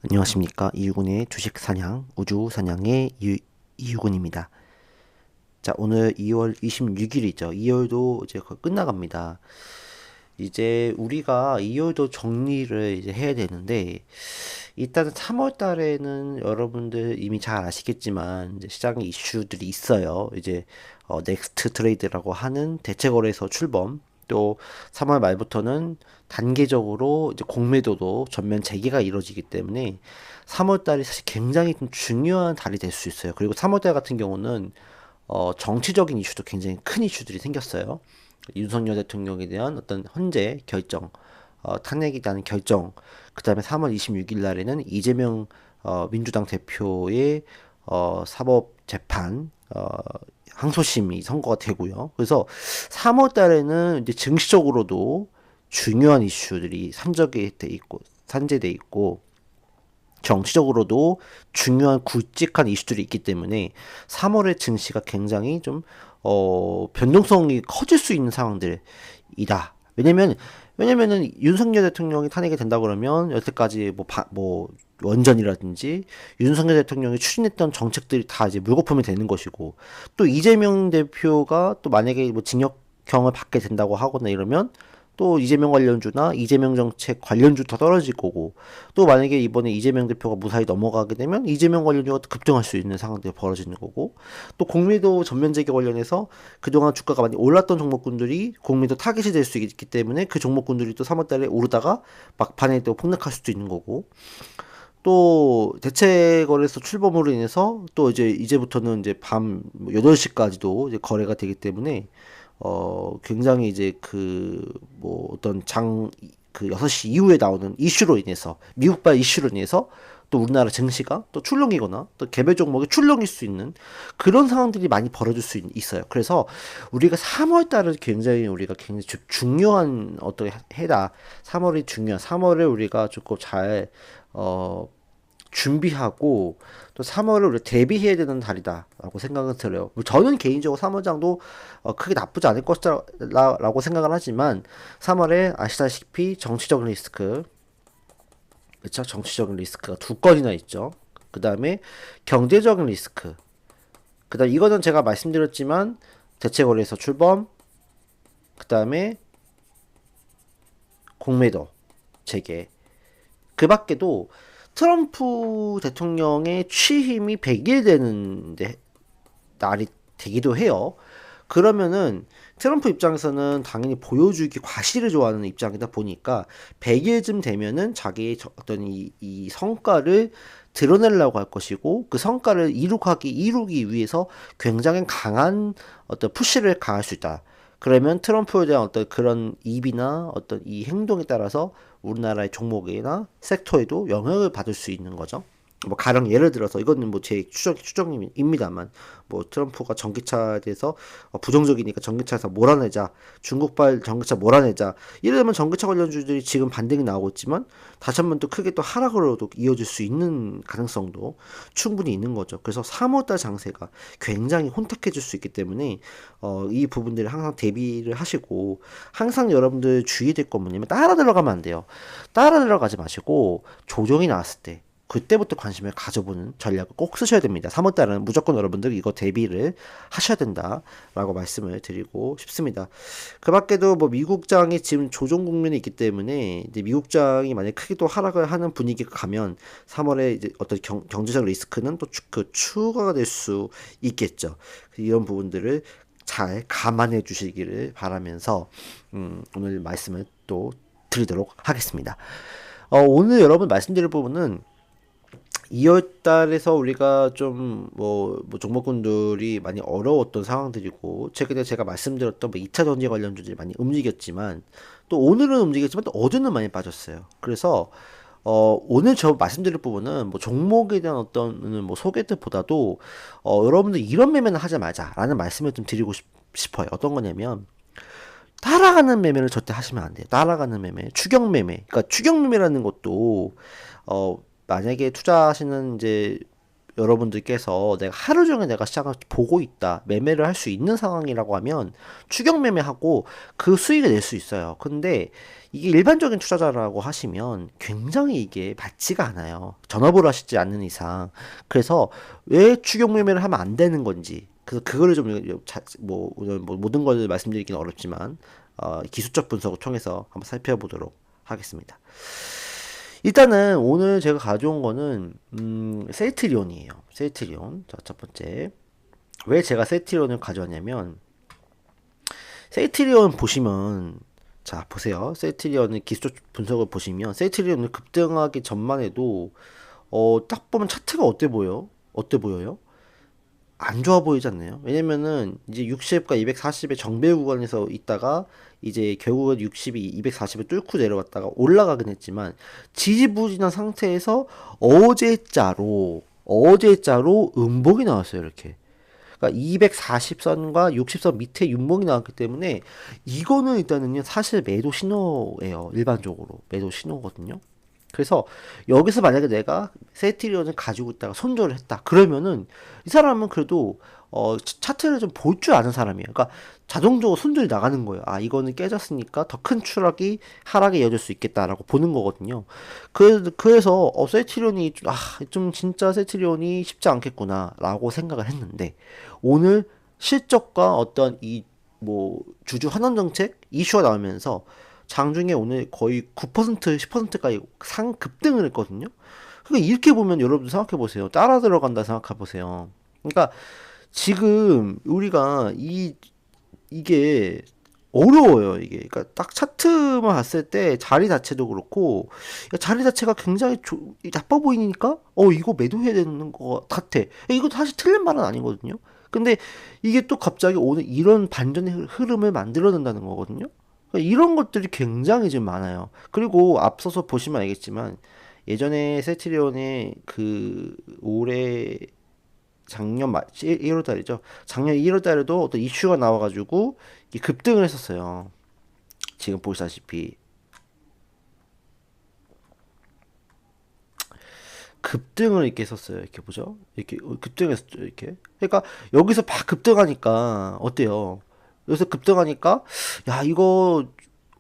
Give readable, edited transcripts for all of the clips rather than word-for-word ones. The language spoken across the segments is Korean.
안녕하십니까. 이유군의 주식 사냥, 우주 사냥의 이유군입니다. 자, 오늘 2월 26일이죠. 2월도 이제 거의 끝나갑니다. 이제 우리가 2월도 정리를 이제 해야 되는데, 일단은 3월 달에는 여러분들 이미 잘 아시겠지만, 이제 시장에 이슈들이 있어요. 이제, 넥스트 트레이드라고 하는 대체 거래소 출범, 또 3월 말부터는 단계적으로 이제 공매도도 전면 재개가 이루어지기 때문에 3월 달이 사실 굉장히 좀 중요한 달이 될 수 있어요. 그리고 3월 달 같은 경우는 정치적인 이슈도 굉장히 큰 이슈들이 생겼어요. 윤석열 대통령에 대한 어떤 헌재 결정, 탄핵에 대한 결정, 그 다음에 3월 26일 날에는 이재명 민주당 대표의 사법재판, 항소심이 선고가 되고요. 그래서 3월 달에는 이제 증시적으로도 중요한 이슈들이 산적돼 있고, 산재돼 있고, 정치적으로도 중요한 굵직한 이슈들이 있기 때문에 3월의 증시가 굉장히 좀 변동성이 커질 수 있는 상황들이다. 왜냐면은 윤석열 대통령이 탄핵이 된다 그러면 여태까지 뭐 원전이라든지 윤석열 대통령이 추진했던 정책들이 다 이제 물거품이 되는 것이고, 또 이재명 대표가 또 만약에 뭐 징역형을 받게 된다고 하거나 이러면 또 이재명 관련주나 이재명 정책 관련주 더 떨어질 거고, 또 만약에 이번에 이재명 대표가 무사히 넘어가게 되면 이재명 관련주가 급등할 수 있는 상황들이 벌어지는 거고, 또 공매도 전면 재개 관련해서 그동안 주가가 많이 올랐던 종목군들이 공매도 타깃이 될 수 있기 때문에 그 종목군들이 또 3월달에 오르다가 막판에 또 폭락할 수도 있는 거고, 또 대체 거래소 출범으로 인해서 또 이제부터는 이제 밤 8시까지도 이제 거래가 되기 때문에 굉장히 이제 뭐 어떤 그 6시 이후에 나오는 이슈로 인해서, 미국발 이슈로 인해서 또 우리나라 증시가 또 출렁이거나 또 개별 종목이 출렁일 수 있는 그런 상황들이 많이 벌어질 수 있어요. 그래서 우리가 3월 달을 우리가 굉장히 중요한 어떤 해다. 3월이 중요한, 3월에 우리가 조금 잘, 준비하고 또 3월을 우리 대비해야 되는 달이다라고 생각은 들어요. 뭐 저는 개인적으로 3월장도 크게 나쁘지 않을 것이라고 생각을 하지만 3월에 아시다시피 정치적인 리스크, 그렇죠? 정치적인 리스크가 두 건이나 있죠. 그 다음에 경제적인 리스크. 그 다음 이거는 제가 말씀드렸지만 대체거래에서 출범, 그 다음에 공매도 재개. 그 밖에도 트럼프 대통령의 취임이 100일 되는데 날이 되기도 해요. 그러면은 트럼프 입장에서는 당연히 보여주기 과시를 좋아하는 입장이다 보니까 100일쯤 되면은 자기의 어떤 이 성과를 드러내려고 할 것이고, 그 성과를 이루기 위해서 굉장히 강한 어떤 푸시를 가할 수 있다. 그러면 트럼프에 대한 어떤 그런 입이나 어떤 이 행동에 따라서 우리나라의 종목이나 섹터에도 영향을 받을 수 있는 거죠. 뭐 가령 예를 들어서 이거는 뭐 제 추정입니다만, 뭐 트럼프가 전기차에 대해서 부정적이니까 전기차에서 몰아내자, 중국발 전기차 몰아내자, 이러면 전기차 관련주들이 지금 반등이 나오고 있지만 다시 한번 또 크게 또 하락으로도 이어질 수 있는 가능성도 충분히 있는 거죠. 그래서 3월달 장세가 굉장히 혼탁해질 수 있기 때문에 이 부분들을 항상 대비를 하시고, 항상 여러분들 주의될 건 뭐냐면 따라 들어가면 안 돼요. 따라 들어가지 마시고 조정이 나왔을 때 그때부터 관심을 가져보는 전략을 꼭 쓰셔야 됩니다. 3월달은 무조건 여러분들 이거 대비를 하셔야 된다라고 말씀을 드리고 싶습니다. 그 밖에도 뭐 미국장이 지금 조정 국면에 있기 때문에 이제 미국장이 만약 크게 또 하락을 하는 분위기가 가면 3월에 이제 어떤 경제적 리스크는 또 추가가 될 수 있겠죠. 이런 부분들을 잘 감안해 주시기를 바라면서 오늘 말씀을 또 드리도록 하겠습니다. 오늘 여러분 말씀드릴 부분은 2월 달에서 우리가 좀 뭐 종목군들이 많이 어려웠던 상황들이고, 최근에 제가 말씀드렸던 뭐 2차 전지 관련주들이 많이 움직였지만, 또 오늘은 움직였지만 또 어제는 많이 빠졌어요. 그래서 오늘 저 말씀드릴 부분은 뭐 종목에 대한 어떤 뭐 소개들보다도 여러분들 이런 매매는 하지 말자라는 말씀을 좀 드리고 싶어요. 어떤 거냐면, 따라가는 매매를 절대 하시면 안 돼요. 따라가는 매매, 추격 매매. 그러니까 추격 매매라는 것도 만약에 투자하시는 이제 여러분들께서 내가 하루 종일 내가 시장을 보고 있다, 매매를 할 수 있는 상황이라고 하면 추격 매매하고 그 수익을 낼 수 있어요. 근데 이게 일반적인 투자자라고 하시면 굉장히 이게 맞지가 않아요. 전업을 하시지 않는 이상. 그래서 왜 추격 매매를 하면 안 되는 건지. 그래서 그거를 좀 오늘 뭐 모든 걸 말씀드리기는 어렵지만 기술적 분석을 통해서 한번 살펴보도록 하겠습니다. 일단은 오늘 제가 가져온 거는 셀트리온이에요. 셀트리온. 자, 첫 번째. 왜 제가 셀트리온을 가져왔냐면 셀트리온 보시면 자, 보세요. 셀트리온의 기술적 분석을 보시면 셀트리온을 급등하기 전만 해도 딱 보면 차트가 어때 보여? 어때 보여요? 안 좋아 보이지 않나요? 왜냐면은 이제 60과 240의 정배 구간에서 있다가 이제 결국은 60이 240을 뚫고 내려왔다가 올라가긴 했지만 지지부진한 상태에서 어제자로 음봉이 나왔어요. 이렇게. 그러니까 240선과 60선 밑에 윤봉이 나왔기 때문에 이거는 일단은요 사실 매도 신호예요. 일반적으로 매도 신호거든요. 그래서 여기서 만약에 내가 세트리온을 가지고 있다가 손절을 했다. 그러면은 이 사람은 그래도 차트를 좀 볼 줄 아는 사람이에요. 그러니까 자동적으로 손절이 나가는 거예요. 아, 이거는 깨졌으니까 더 큰 추락이 하락에 이어질 수 있겠다라고 보는 거거든요. 그래서 세트리온이 좀 진짜 세트리온이 쉽지 않겠구나라고 생각을 했는데 오늘 실적과 어떤 이 뭐 주주 환원 정책 이슈가 나오면서 장중에 오늘 거의 9% 10%까지 상급등을 했거든요. 그러니까 이렇게 보면 여러분들 생각해 보세요. 따라 들어간다 생각해 보세요. 그러니까 지금 우리가 이게 어려워요, 이게. 그러니까 딱 차트만 봤을 때 자리 자체도 그렇고 자리 자체가 굉장히 나빠 보이니까 이거 매도해야 되는 거 같아. 이거 사실 틀린 말은 아니거든요. 근데 이게 또 갑자기 오늘 이런 반전의 흐름을 만들어낸다는 거거든요. 그러니까 이런 것들이 굉장히 지금 많아요. 그리고 앞서서 보시면 알겠지만 예전에 세트리온의 그 올해 작년 1월 달이죠. 작년 1월 달에도 어떤 이슈가 나와가지고 급등을 했었어요. 지금 보시다시피 급등을 이렇게 했었어요. 이렇게 보죠. 이렇게 급등했었죠. 이렇게. 그러니까 여기서 막 급등하니까 어때요? 여기서 급등하니까 야 이거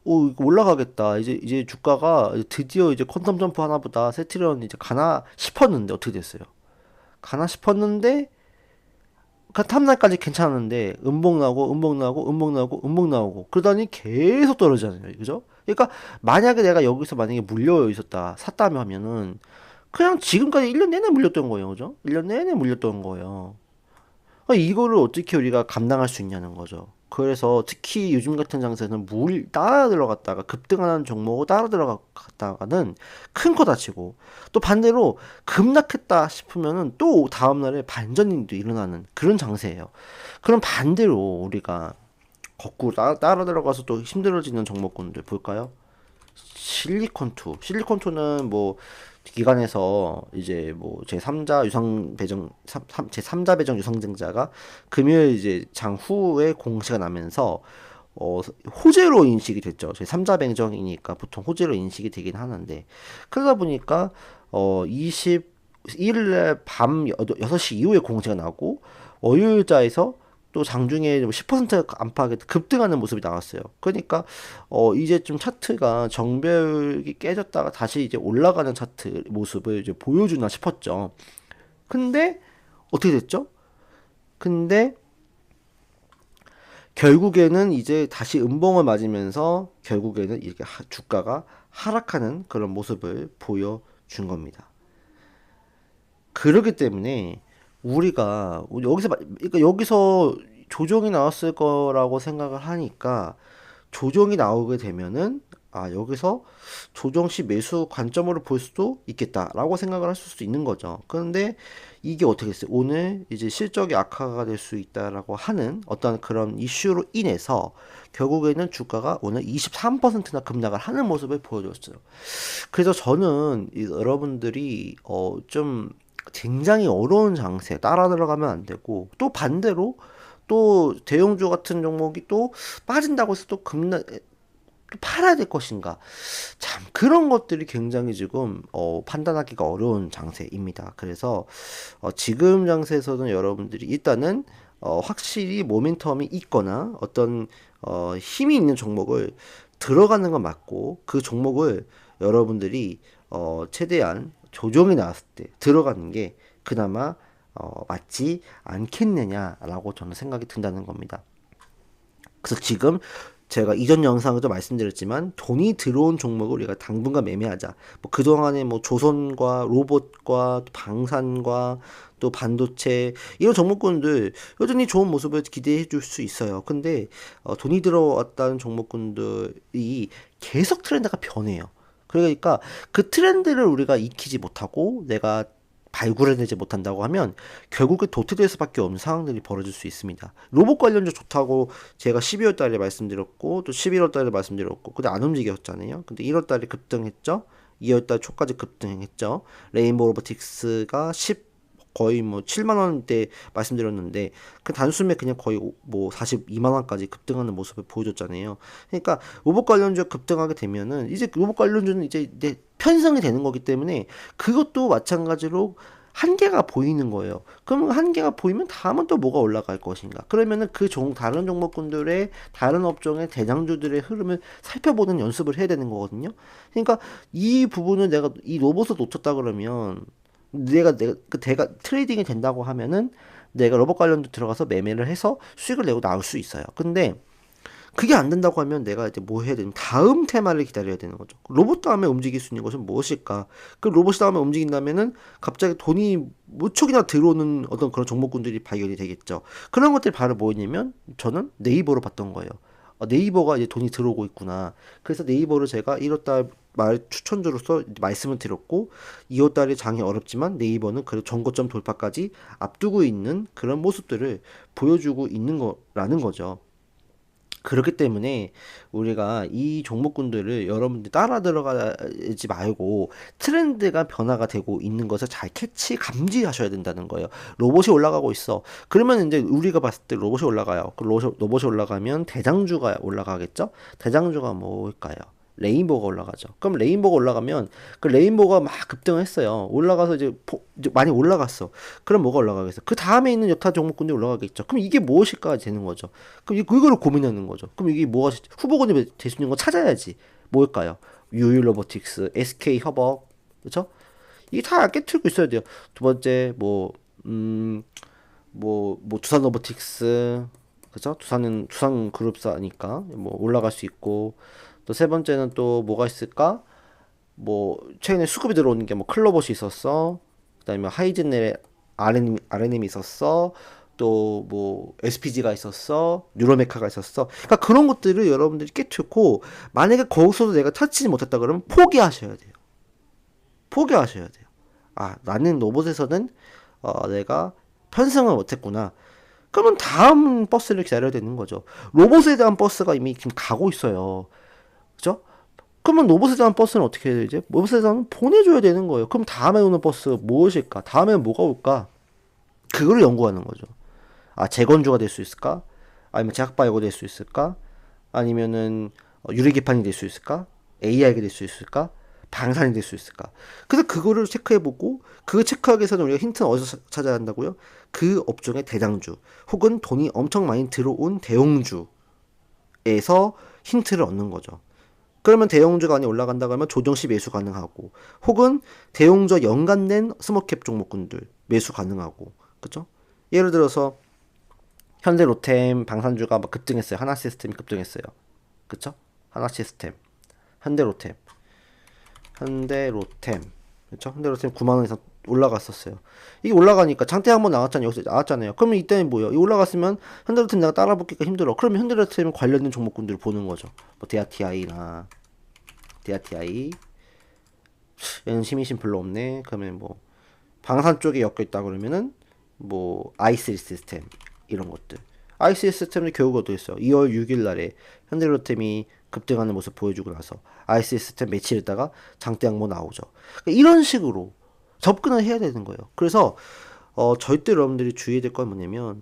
올라가겠다. 이제 주가가 드디어 이제 퀀텀 점프 하나보다 세트리온 이제 가나 싶었는데 어떻게 됐어요? 가나 싶었는데 그 탐날까지 괜찮았는데 음봉 나오고 그러더니 계속 떨어지잖아요. 그죠? 그러니까 만약에 내가 여기서 물려 있었다 샀다며 하면은 그냥 지금까지 1년 내내 물렸던 거예요. 그죠? 1년 내내 물렸던 거예요. 이거를 어떻게 우리가 감당할 수 있냐는 거죠. 그래서 특히 요즘 같은 장세는 물 따라 들어갔다가 급등하는 종목을 따라 들어갔다가는 큰 거 다치고 또 반대로 급락했다 싶으면은 또 다음날에 반전이 일어나는 그런 장세예요. 그럼 반대로 우리가 거꾸로 따라 들어가서 또 힘들어지는 종목군들 볼까요? 실리콘2는 뭐 기관에서 이제 뭐 제3자 유상 배정 제3자 배정 유상증자가 금요일 이제 장후에 공시가 나면서 호재로 인식이 됐죠. 제3자 배정이니까 보통 호재로 인식이 되긴 하는데 그러다 보니까 21일날 밤 6시 이후에 공시가 나고 월요일자에서 또 장중에 10% 안팎의 급등하는 모습이 나왔어요. 그러니까 이제 좀 차트가 정벽이 깨졌다가 다시 이제 올라가는 차트 모습을 이제 보여주나 싶었죠. 근데 어떻게 됐죠? 근데 결국에는 이제 다시 음봉을 맞으면서 결국에는 이렇게 주가가 하락하는 그런 모습을 보여준 겁니다. 그렇기 때문에 우리가 그러니까 여기서 조정이 나왔을 거라고 생각을 하니까 조정이 나오게 되면은 여기서 조정 시 매수 관점으로 볼 수도 있겠다라고 생각을 할 수도 있는 거죠. 그런데 이게 어떻게 됐어요? 오늘 이제 실적이 악화가 될 수 있다라고 하는 어떤 그런 이슈로 인해서 결국에는 주가가 오늘 23%나 급락을 하는 모습을 보여줬어요. 그래서 저는 여러분들이 좀 굉장히 어려운 장세 따라 들어가면 안 되고 또 반대로 또 대형주 같은 종목이 또 빠진다고 해서 또 팔아야 될 것인가? 참 그런 것들이 굉장히 지금 판단하기가 어려운 장세입니다. 그래서 지금 장세에서는 여러분들이 일단은 확실히 모멘텀이 있거나 어떤 힘이 있는 종목을 들어가는 건 맞고 그 종목을 여러분들이 최대한 조정이 나왔을 때 들어가는 게 그나마 맞지 않겠느냐라고 저는 생각이 든다는 겁니다. 그래서 지금 제가 이전 영상에도 말씀드렸지만 돈이 들어온 종목을 우리가 당분간 매매하자. 뭐 그동안에 뭐 조선과 로봇과 또 방산과 또 반도체 이런 종목군들 여전히 좋은 모습을 기대해 줄 수 있어요. 근데 돈이 들어왔다는 종목군들이 계속 트렌드가 변해요. 그러니까 그 트렌드를 우리가 익히지 못하고 내가 발굴해내지 못한다고 하면 결국에 도태될 수밖에 없는 상황들이 벌어질 수 있습니다. 로봇 관련주 좋다고 제가 12월 달에 말씀드렸고 또 11월 달에 말씀드렸고 근데 안 움직였잖아요. 근데 1월 달에 급등했죠. 2월 달 초까지 급등했죠. 레인보우 로보틱스가 10 거의 뭐 7만 원대 말씀드렸는데 그 단숨에 그냥 거의 뭐 42만 원까지 급등하는 모습을 보여줬잖아요. 그러니까 로봇 관련주가 급등하게 되면은 이제 로봇 관련주는 이제 편성이 되는 거기 때문에 그것도 마찬가지로 한계가 보이는 거예요. 그럼 한계가 보이면 다음은 또 뭐가 올라갈 것인가? 그러면은 다른 종목군들의 다른 업종의 대장주들의 흐름을 살펴보는 연습을 해야 되는 거거든요. 그러니까 이 부분을 내가 이 로봇을 놓쳤다 그러면 내가 트레이딩이 된다고 하면은 내가 로봇 관련도 들어가서 매매를 해서 수익을 내고 나올 수 있어요. 근데 그게 안 된다고 하면 내가 이제 뭐 해야 되냐면 다음 테마를 기다려야 되는 거죠. 로봇 다음에 움직일 수 있는 것은 무엇일까? 그 로봇 다음에 움직인다면은 갑자기 돈이 무척이나 들어오는 어떤 그런 종목군들이 발견이 되겠죠. 그런 것들이 바로 뭐였냐면 저는 네이버로 봤던 거예요. 네이버가 이제 돈이 들어오고 있구나. 그래서 네이버를 제가 1월달 말 추천주로서 말씀을 드렸고 2월달에 장이 어렵지만 네이버는 그래도 전고점 돌파까지 앞두고 있는 그런 모습들을 보여주고 있는 거라는 거죠. 그렇기 때문에 우리가 이 종목군들을 여러분들 따라 들어가지 말고 트렌드가 변화가 되고 있는 것을 잘 감지하셔야 된다는 거예요. 로봇이 올라가고 있어. 그러면 이제 우리가 봤을 때 로봇이 올라가요. 그 로봇이 올라가면 대장주가 올라가겠죠? 대장주가 뭘까요? 레인보우가 올라가죠. 그럼 레인보우가 올라가면 그 레인보우가 막 급등했어요. 올라가서 이제 많이 올라갔어. 그럼 뭐가 올라가겠어? 그 다음에 있는 여타 종목군들이 올라가겠죠. 그럼 이게 무엇일까 되는 거죠. 그럼 이거를 고민하는 거죠. 그럼 이게 뭐가 후보군이 될 수 있는 거 찾아야지. 뭘까요? 유일 로보틱스, SK 협업, 그렇죠? 이게 다 깨트리고 있어야 돼요. 두 번째 두산 로보틱스, 그죠? 두산 그룹사니까 뭐 올라갈 수 있고 또 세 번째는 또 뭐가 있을까? 뭐 최근에 수급이 들어오는 게 뭐 클로봇이 있었어. 그다음에 하이젠넬의 RNM이 있었어. 또 뭐 SPG가 있었어. 뉴로메카가 있었어. 그러니까 그런 것들을 여러분들이 깨트고 만약에 거기서도 내가 터치지 못했다 그러면 포기하셔야 돼요. 포기하셔야 돼요. 아, 나는 로봇에서는 내가 편성을 못했구나. 그러면 다음 버스를 기다려야 되는 거죠. 로봇에 대한 버스가 이미 지금 가고 있어요. 그죠? 그러면 로봇에 대한 버스는 어떻게 해야 되지? 로봇에 대한 보내줘야 되는 거예요. 그럼 다음에 오는 버스 무엇일까? 다음에 뭐가 올까? 그거를 연구하는 거죠. 아, 재건주가 될 수 있을까? 아니면 제약바이오가 될 수 있을까? 아니면은 유리기판이 될 수 있을까? AI가 될 수 있을까? 방산이 될 수 있을까? 그래서 그거를 체크해보고 그 체크하기 위해서는 우리가 힌트는 어디서 찾아야 한다고요? 그 업종의 대장주 혹은 돈이 엄청 많이 들어온 대형주에서 힌트를 얻는 거죠. 그러면 대형주가 많이 올라간다고 하면 조정시 매수 가능하고 혹은 대형주와 연관된 스몰캡 종목군들 매수 가능하고 그죠? 예를 들어서 현대로템 방산주가 막 급등했어요. 하나시스템이 급등했어요. 그쵸? 하나시스템 현대로템 그쵸? 현대로템 9만원 이상 올라갔었어요. 이게 올라가니까 장대 한번 나왔잖아요. 여기서 나왔잖아요. 그러면 이때는 뭐예요? 이 올라갔으면 현대로템 내가 따라붙기가 힘들어. 그러면 현대로템 관련된 종목군들을 보는 거죠. 뭐 데아티아이 얘는 시민신 별로 없네. 그러면 뭐 방산 쪽에 엮여 있다 그러면은 뭐 i3 시스템 이런 것들. i3 시스템은 결국 어떻게 했어요? 2월 6일 날에 현대로템이 급등하는 모습 보여주고 나서 i3 시스템 며칠 있다가 장대 양모 나오죠. 그러니까 이런 식으로 접근을 해야 되는 거예요. 그래서 절대 여러분들이 주의해야 될 건 뭐냐면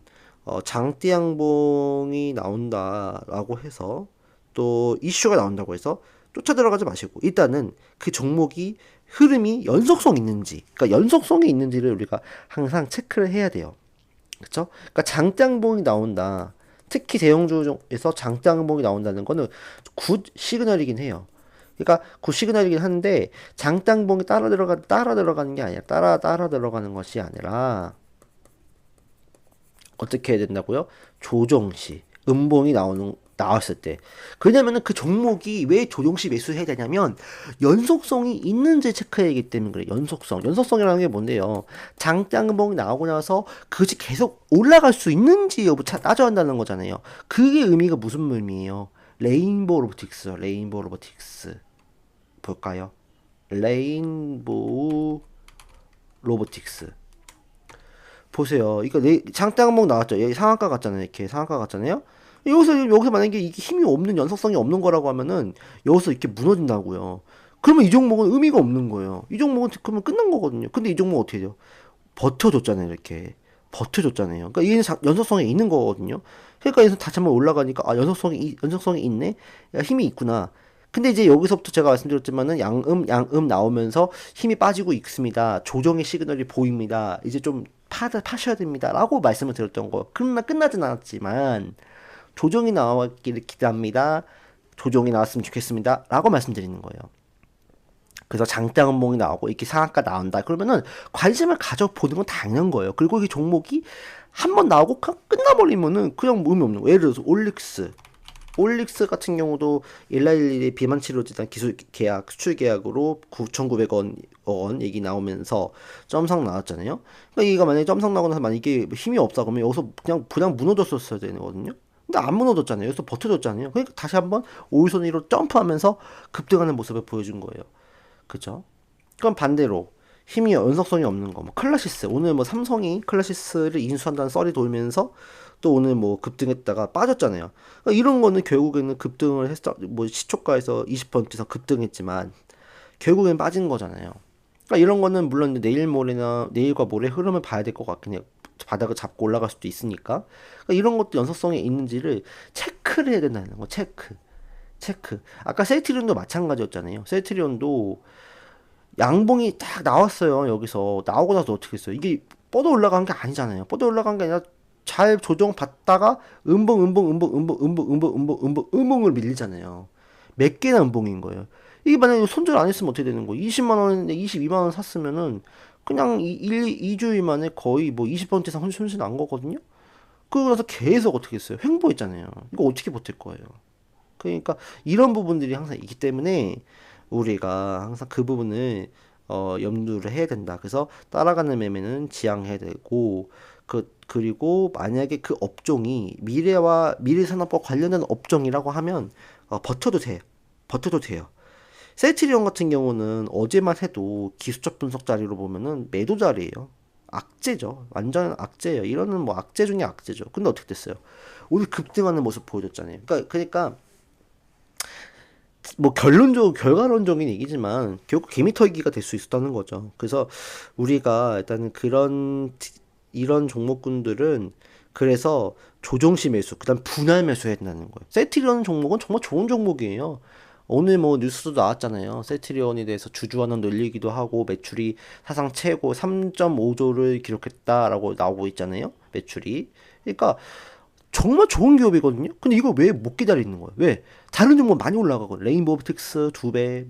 장대 양봉이 나온다라고 해서 또 이슈가 나온다고 해서 쫓아 들어가지 마시고 일단은 그 종목이 흐름이 연속성 있는지, 그러니까 연속성이 있는지를 우리가 항상 체크를 해야 돼요. 그렇죠? 그러니까 장장봉이 나온다. 특히 대형주에서 장장봉이 나온다는 거는 굿 시그널이긴 해요. 그러니까 굿 시그널이긴 한데 장장봉이 따라 들어가는 게 아니라 따라 들어가는 것이 아니라 어떻게 해야 된다고요? 조정시 음봉이 나왔을 때. 그러냐면은 그 종목이 왜 조정시 매수해야 되냐면 연속성이 있는지 체크해야 하기 때문에 그래. 연속성이라는 게 뭔데요? 장장봉이 나오고 나서 그것이 계속 올라갈 수 있는지 여부 따져야 한다는 거잖아요. 그게 의미가 무슨 의미예요? 레인보우 로보틱스 볼까요? 레인보우 로보틱스 보세요. 이거 장대항목 나왔죠. 여기 상한가 같잖아요. 이렇게 상한가 같잖아요. 여기서 만약에 이게 힘이 없는 연속성이 없는 거라고 하면은 여기서 이렇게 무너진다고요. 그러면 이 종목은 의미가 없는 거예요. 이 종목은 그러면 끝난 거거든요. 근데 이 종목 어떻게 돼요? 버텨줬잖아요. 이렇게 버텨줬잖아요. 그러니까 이게 연속성이 있는 거거든요. 그러니까 여기서 다시 한번 올라가니까 아 연속성이 있네. 야, 힘이 있구나. 근데 이제 여기서부터 제가 말씀드렸지만은 양음 나오면서 힘이 빠지고 있습니다. 조정의 시그널이 보입니다. 이제 좀 파셔야 됩니다. 라고 말씀을 드렸던 거예요. 그러나 끝나진 않았지만 조정이 나왔기를 기대합니다. 조정이 나왔으면 좋겠습니다. 라고 말씀드리는 거예요. 그래서 장대음봉이 나오고 이렇게 상한가 나온다. 그러면은 관심을 가져보는 건 당연한 거예요. 그리고 이 종목이 한 번 나오고 끝나버리면은 그냥 의미 없는 거예요. 예를 들어서 올릭스 같은 경우도 1911의 비만 치료제단 기술 계약, 수출 계약으로 9,900원 얘기 나오면서 점상 나왔잖아요. 그러니까 이가 만약에 점상 나고 나서 만약에 이게 힘이 없다 그러면 여기서 그냥 무너졌었어야 되거든요. 근데 안 무너졌잖아요. 여기서 버텨줬잖아요. 그러니까 다시 한번 오일선 위로 점프하면서 급등하는 모습을 보여준 거예요. 그죠? 그럼 반대로 힘이 연속성이 없는 거, 뭐 클래시스 오늘 뭐 삼성이 클래시스를 인수한다는 썰이 돌면서 또 오늘 뭐 급등했다가 빠졌잖아요. 그러니까 이런 거는 결국에는 급등을 했어, 뭐 시초가에서 20% 이상 급등했지만 결국엔 빠진 거잖아요. 그러니까 이런 거는 물론 내일과 모레 흐름을 봐야 될 것 같긴 해요. 바닥을 잡고 올라갈 수도 있으니까. 그러니까 이런 것도 연속성이 있는지를 체크를 해야 된다는 거. 체크. 아까 셀트리온도 마찬가지였잖아요. 셀트리온도 양봉이 딱 나왔어요. 여기서 나오고 나서 어떻게 했어요? 이게 뻗어 올라간 게 아니잖아요. 뻗어 올라간 게 아니라 잘 조정받다가 음봉을 밀리잖아요. 몇 개나 음봉인 거예요. 이게 만약에 손절 안 했으면 어떻게 되는 거예요? 20만 원인데 22만 원 샀으면은 그냥 2주일 만에 거의 뭐 20% 이상 손실 난 거거든요. 그러고 나서 계속 어떻게 했어요? 횡보했잖아요. 이거 어떻게 버틸 거예요? 그러니까 이런 부분들이 항상 있기 때문에 우리가 항상 그 부분을 염두를 해야 된다. 그래서 따라가는 매매는 지양해야 되고 그리고 만약에 그 업종이 미래산업과 관련된 업종이라고 하면 버텨도 돼요. 셀트리온 같은 경우는 어제만 해도 기술적 분석 자리로 보면은 매도 자리예요. 악재죠. 완전 악재예요. 이거는 뭐 악재 중에 악재죠. 근데 어떻게 됐어요? 오늘 급등하는 모습 보여줬잖아요. 그러니까 뭐 결과론적인 얘기지만 결국 개미털기가 될 수 있었다는 거죠. 그래서 우리가 일단은 이런 종목군들은 그래서 조정시 매수, 그다음 분할 매수해야 된다는 거예요. 세트리온 종목은 정말 좋은 종목이에요. 오늘 뭐 뉴스도 나왔잖아요. 세트리온에 대해서 주주환원 늘리기도 하고 매출이 사상 최고 3.5조를 기록했다라고 나오고 있잖아요. 매출이. 그러니까 정말 좋은 기업이거든요. 근데 이걸 왜 못 기다리는 거예요? 왜? 다른 종목 많이 올라가거든. 레인보우틱스 2배,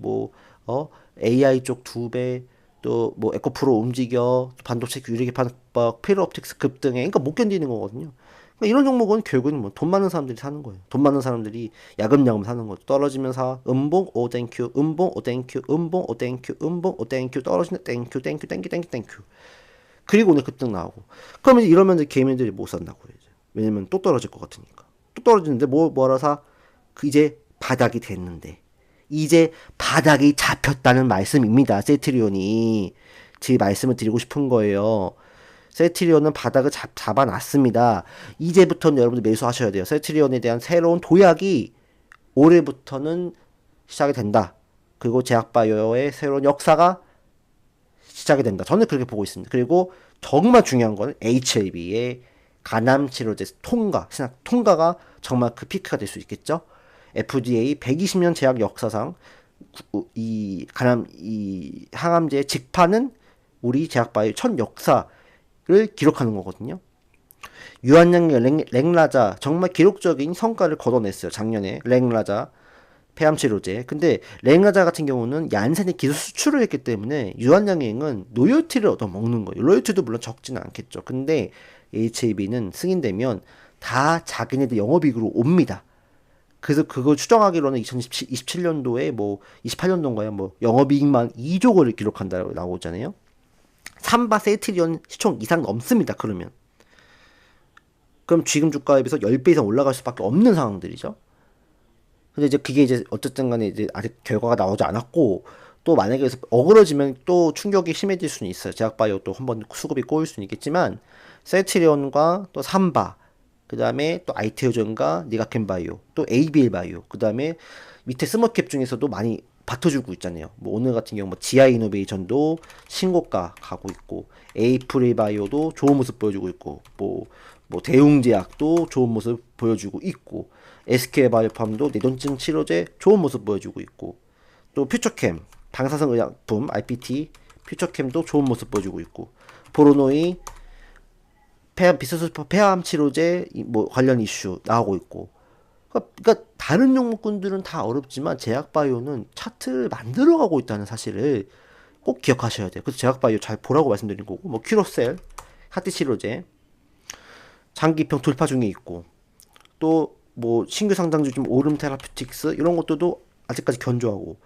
AI 쪽 2배, 또 뭐 에코프로 움직여, 반도체 유리기 반박, 페로옵틱스 급등에, 그러니까 못 견디는 거거든요. 그러니까 이런 종목은 결국은 뭐 돈 많은 사람들이 사는 거예요. 돈 많은 사람들이 야금야금 사는 거죠. 떨어지면 사, 음봉 오 땡큐, 음봉 오 땡큐, 음봉 오 땡큐, 음봉 오 땡큐, 떨어지는 땡큐, 땡큐, 땡큐, 땡큐, 땡큐. 그리고 오늘 급등 나오고. 그러면 이러면 개미들이 못 산다고요. 왜냐면 또 떨어질 것 같으니까. 또 떨어지는데 뭐라 사? 이제 바닥이 됐는데. 이제 바닥이 잡혔다는 말씀입니다. 세트리온이. 제 말씀을 드리고 싶은 거예요. 세트리온은 바닥을 잡아놨습니다. 이제부터는 여러분들 매수하셔야 돼요. 세트리온에 대한 새로운 도약이 올해부터는 시작이 된다. 그리고 제약바이오의 새로운 역사가 시작이 된다. 저는 그렇게 보고 있습니다. 그리고 정말 중요한 거는 HLB의 간암 치료제 통과가 정말 그 피크가 될 수 있겠죠. FDA 120년 제약 역사상 이 항암제 직파는 우리 제약바이오 첫 역사를 기록하는 거거든요. 유한양의 랭라자 정말 기록적인 성과를 거둬냈어요. 작년에 랭라자 폐암 치료제. 근데 랭라자 같은 경우는 얀센이 기술 수출을 했기 때문에 유한양행은 로열티를 얻어 먹는 거예요. 로열티도 물론 적지는 않겠죠. 근데 HAB는 승인되면 다 자기네들 영업이익으로 옵니다. 그래서 그거 추정하기로는 2027년도에 뭐 28년도인가요? 뭐 영업이익만 2조 원을 기록한다고 나오잖아요. 삼바 세트리온 시총 이상 넘습니다. 그러면 그럼 지금 주가에 비해서 10배 이상 올라갈 수밖에 없는 상황들이죠. 근데 이제 그게 이제 어쨌든 간에 이제 아직 결과가 나오지 않았고 또 만약에 그래서 어그러지면 또 충격이 심해질 수는 있어요. 제약바이오 또 한번 수급이 꼬일 수는 있겠지만 세트리온과 또 삼바 그 다음에 또 아이테오전과 니가켄바이오 또 ABL바이오 그 다음에 밑에 스몰캡 중에서도 많이 받쳐주고 있잖아요. 뭐 오늘 같은 경우 뭐 지아이노베이션도 신고가 가고 있고 에이프릴바이오도 좋은 모습 보여주고 있고 뭐 대웅제약도 좋은 모습 보여주고 있고 SK바이오팜도 뇌전증 치료제 좋은 모습 보여주고 있고 또 퓨처캠 방사성 의약품 RPT 퓨처캠도 좋은 모습 보여주고 있고 보로노이 비스스퍼 폐암 치료제 뭐 관련 이슈 나오고 있고 그러니까 다른 종목군들은 다 어렵지만 제약바이오는 차트를 만들어가고 있다는 사실을 꼭 기억하셔야 돼요. 그래서 제약바이오 잘 보라고 말씀드린 거고 뭐 큐로셀 하트 치료제 장기평 돌파 중에 있고 또 뭐 신규 상장주 좀 오름 테라퓨틱스 이런 것들도 아직까지 견조하고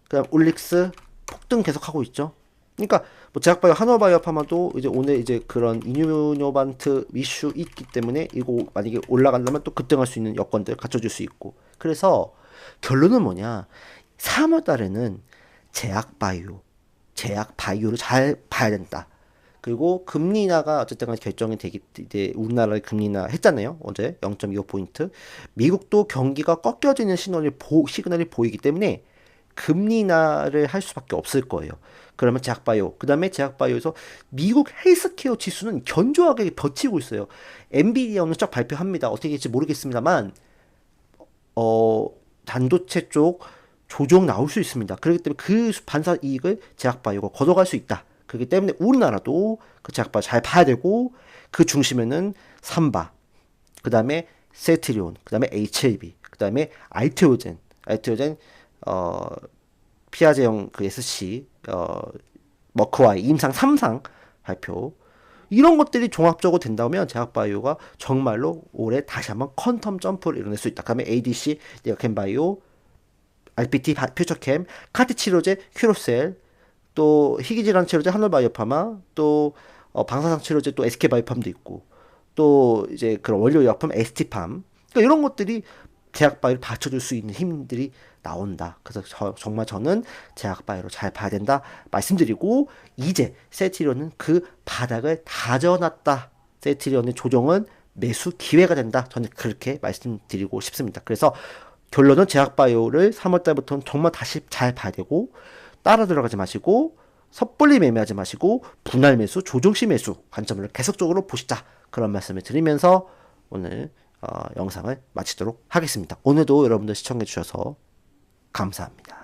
그다음 올릭스 폭등 계속하고 있죠. 그러니까 뭐 제약바이오 한화바이오파마도 이제 오늘 이제 그런 이뮤노반트 이슈 있기 때문에 이거 만약에 올라간다면 또 급등할 수 있는 여건들 갖춰줄 수 있고 그래서 결론은 뭐냐 3월 달에는 제약바이오를 잘 봐야 된다. 그리고 금리 인하가 어쨌든 간에 결정이 되기 이제 우리나라의 금리 인하 했잖아요. 어제 0.25포인트. 미국도 경기가 꺾여지는 시그널이 보이기 때문에 금리 인하를 할 수밖에 없을 거예요. 그러면 제약바이오, 그 다음에 제약바이오에서 미국 헬스케어 지수는 견조하게 버티고 있어요. 엔비디아 오늘 쫙 발표합니다. 어떻게 될지 모르겠습니다만, 반도체 쪽 조정 나올 수 있습니다. 그렇기 때문에 그 반사 이익을 제약바이오가 걷어갈 수 있다. 그렇기 때문에 우리나라도 그 제약바이오 잘 봐야 되고, 그 중심에는 삼바, 그 다음에 세트리온, 그 다음에 HLB, 그 다음에 알테오젠, 피아제형 그 SC, 머크와이 임상 3상 발표 이런 것들이 종합적으로 된다면 제약바이오가 정말로 올해 다시 한번 퀀텀 점프를 이뤄낼 수 있다. 그다음에 ADC, 니가켄바이오, RPT, 퓨처캠, 카티 치료제, 큐로셀, 또 희귀질환 치료제 한올바이오파마, 또 방사상 치료제 또 SK바이오팜도 있고, 또 이제 그런 원료의약품 ST팜, 그러니까 이런 것들이 제약바이오를 받쳐줄 수 있는 힘들이 나온다. 그래서 정말 저는 제약바이오를 잘 봐야 된다 말씀드리고 이제 세트리온은 그 바닥을 다져놨다. 세트리온의 조정은 매수 기회가 된다. 저는 그렇게 말씀드리고 싶습니다. 그래서 결론은 제약바이오를 3월달부터는 정말 다시 잘 봐야 되고 따라 들어가지 마시고 섣불리 매매하지 마시고 분할 매수, 조정시 매수 관점을 계속적으로 보시자. 그런 말씀을 드리면서 오늘 영상을 마치도록 하겠습니다. 오늘도 여러분들 시청해 주셔서 감사합니다.